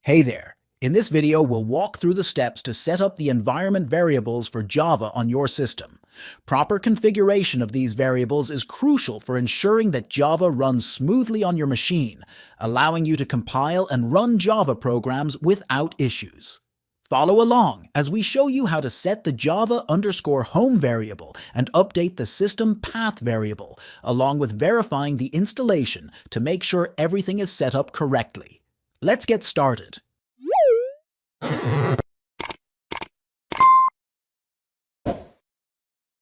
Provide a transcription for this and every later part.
Hey there! In this video, we'll walk through the steps to set up the environment variables for Java on your system. Proper configuration of these variables is crucial for ensuring that Java runs smoothly on your machine, allowing you to compile and run Java programs without issues. Follow along as we show you how to set the Java_home variable and update the system path variable, along with verifying the installation to make sure everything is set up correctly. Let's get started.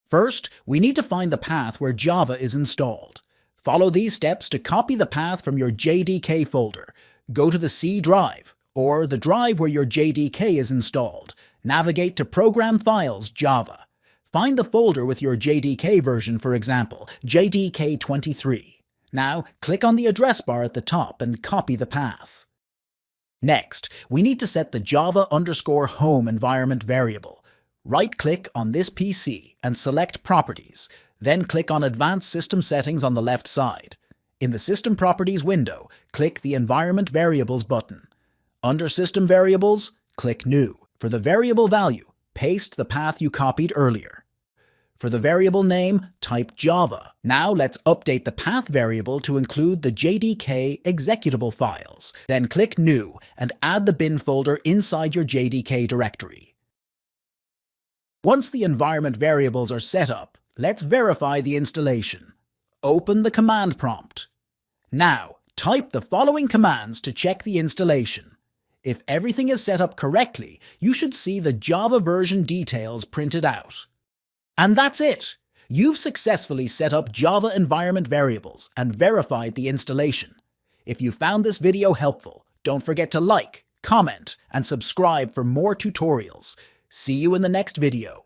First, we need to find the path where Java is installed. Follow these steps to copy the path from your JDK folder. Go to the C drive, or the drive where your JDK is installed. Navigate to Program Files, Java. Find the folder with your JDK version, for example, JDK23. Now, click on the address bar at the top and copy the path. Next, we need to set the Java_home environment variable. Right-click on this PC and select Properties, then click on Advanced System Settings on the left side. In the System Properties window, click the Environment Variables button. Under System Variables, click New. For the variable value, paste the path you copied earlier. For the variable name, type Java. Now let's update the path variable to include the JDK executable files. Then click New and add the bin folder inside your JDK directory. Once the environment variables are set up, let's verify the installation. Open the command prompt. Now, type the following commands to check the installation. If everything is set up correctly, you should see the Java version details printed out. And that's it! You've successfully set up Java environment variables and verified the installation. If you found this video helpful, don't forget to like, comment, and subscribe for more tutorials. See you in the next video.